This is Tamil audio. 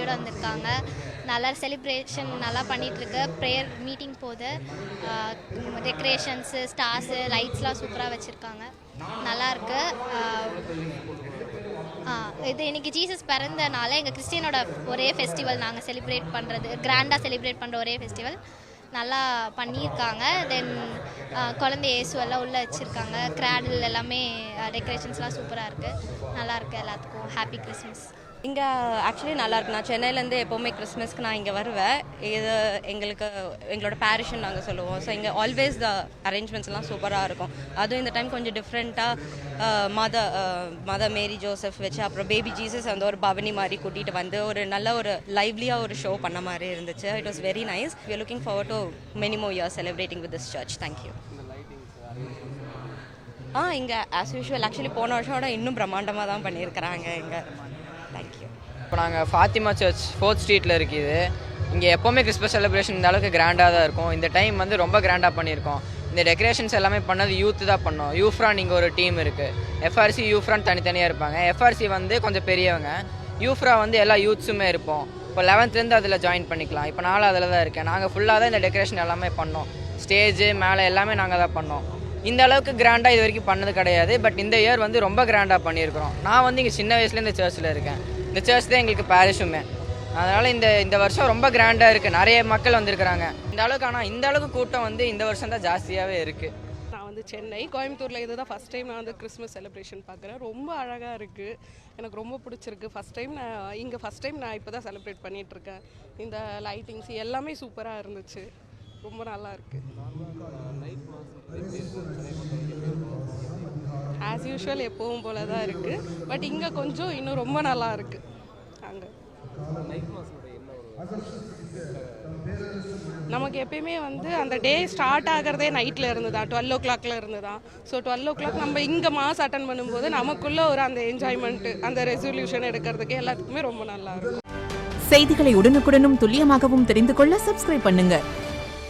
ஃபேமிலியோடு வந்திருக்காங்க. நல்லா செலிப்ரேஷன் நல்லா பண்ணிகிட்ருக்கு. ப்ரேயர் மீட்டிங் போகுது. டெக்கரேஷன்ஸு, ஸ்டார்ஸு, லைட்ஸ்லாம் சூப்பராக வச்சுருக்காங்க. நல்லாயிருக்கு. இது இன்றைக்கி ஜீசஸ் பிறந்தனால எங்கள் கிறிஸ்டியனோட ஒரே ஃபெஸ்டிவல் நாங்கள் செலிப்ரேட் பண்ணுறது, கிராண்டாக செலிப்ரேட் பண்ணுற ஒரே ஃபெஸ்டிவல். நல்லா பண்ணியிருக்காங்க. தென் குழந்தை இயேசுவெல்லாம் உள்ளே வச்சுருக்காங்க. கிராடில் எல்லாமே டெக்கரேஷன்ஸ்லாம் சூப்பராக இருக்குது. நல்லாயிருக்கு. எல்லாத்துக்கும் ஹாப்பி கிறிஸ்மஸ். இங்கே ஆக்சுவலி நல்லாயிருக்கு. நான் சென்னையிலேருந்து எப்போவுமே கிறிஸ்மஸ்க்கு நான் இங்கே வருவேன். இது எங்களோட பேரிஷ்ன்னு நாங்கள் சொல்லுவோம். ஸோ இங்கே ஆல்வேஸ் த அரேஞ்ச்மெண்ட்ஸ்லாம் சூப்பராக இருக்கும். அதுவும் இந்த டைம் கொஞ்சம் டிஃப்ரெண்ட்டாக மதர் மேரி ஜோசப் வச்சு அப்புறம் பேபி ஜீசஸ் அந்த ஒரு பவனி மாதிரி கூட்டிகிட்டு வந்து ஒரு நல்ல ஒரு லைவ்லியாக ஒரு ஷோ பண்ண மாதிரி இருந்துச்சு. It was very nice. We are looking forward to many more years celebrating with this church. Thank you. இங்கே ஆஸ் யூஷுவல் ஆக்சுவலி போன வருஷோட இன்னும் பிரம்மாண்டமாக தான் பண்ணியிருக்கிறாங்க இங்கே. தேங்க்யூ. இப்போ நாங்கள் ஃபாத்திமா சர்ச் 4th ஸ்ட்ரீட்டில் இருக்குது. இங்கே எப்போவுமே கிறிஸ்மஸ் செலிப்ரேஷன் இந்த அளவுக்கு கிராண்டாக தான் இருக்கும். இந்த டைம் வந்து ரொம்ப கிராண்டாக பண்ணியிருக்கோம். இந்த டெக்கரேஷன்ஸ் எல்லாமே பண்ணது யூத்து தான் பண்ணோம். யூஃப்ரான் இங்கே ஒரு டீம் இருக்குது. எஃப்ஆர்சி யூஃப்ரான் தனித்தனியாக இருப்பாங்க. எஃப்ஆர்சி வந்து கொஞ்சம் பெரியவங்க, யூஃப்ரா வந்து எல்லா யூத்ஸுமே இருப்போம். இப்போ 11th அதில் ஜாயின் பண்ணிக்கலாம். இப்போ நானும் அதில் தான் இருக்கேன். நாங்கள் ஃபுல்லாக தான் இந்த டெக்கரேஷன் எல்லாமே பண்ணோம். ஸ்டேஜு மேலே எல்லாமே நாங்கள் தான் பண்ணோம். இந்த அளவுக்கு கிராண்டாக இது வரைக்கும் பண்ணது கிடையாது. பட் இந்த இயர் வந்து ரொம்ப கிராண்டாக பண்ணியிருக்கிறோம். நான் வந்து இங்கே சின்ன வயசுல இந்த சர்ச்சில் இருக்கேன். இந்த சர்ச் தான் எங்களுக்கு பேரிஷுமே. அதனால் இந்த வருஷம் ரொம்ப கிராண்டாக இருக்குது. நிறைய மக்கள் வந்திருக்கிறாங்க இந்த அளவுக்கு. ஆனால் இந்த அளவுக்கு கூட்டம் வந்து இந்த வருஷம் தான் ஜாஸ்தியாகவே இருக்குது. நான் வந்து சென்னை கோயம்புத்தூரில் இதுதான் ஃபஸ்ட் டைம் நான் வந்து கிறிஸ்மஸ் செலிப்ரேஷன் பார்க்குறேன். ரொம்ப அழகாக இருக்குது. எனக்கு ரொம்ப பிடிச்சிருக்கு. ஃபஸ்ட் டைம் நான் இப்போ தான் செலிப்ரேட் பண்ணிகிட்ருக்கேன். இந்த லைட்டிங்ஸ் எல்லாமே சூப்பராக இருந்துச்சு. ரொம்ப நல்லா இருக்கு. ஆஸ் யூஷுவல் எப்பவும் போல தான் இருக்கு. பட் இங்கே கொஞ்சம் இன்னும் ரொம்ப நல்லா இருக்கு. அங்கே நமக்கு எப்பயுமே வந்து அந்த டே ஸ்டார்ட் ஆகிறதே நைட்டில் இருந்து தான், 12 o'clock இருந்து தான். ஸோ 12 o'clock நம்ம இங்கே மாஸ் அட்டன் பண்ணும்போது நமக்குள்ள ஒரு அந்த என்ஜாய்மெண்ட், அந்த ரெசல்யூஷன் எடுக்கிறதுக்கு எல்லாத்துக்குமே ரொம்ப நல்லா இருக்கும். செய்திகளை உடனுக்குடனும் துல்லியமாகவும் தெரிந்து கொள்ள சப்ஸ்கிரைப் பண்ணுங்க.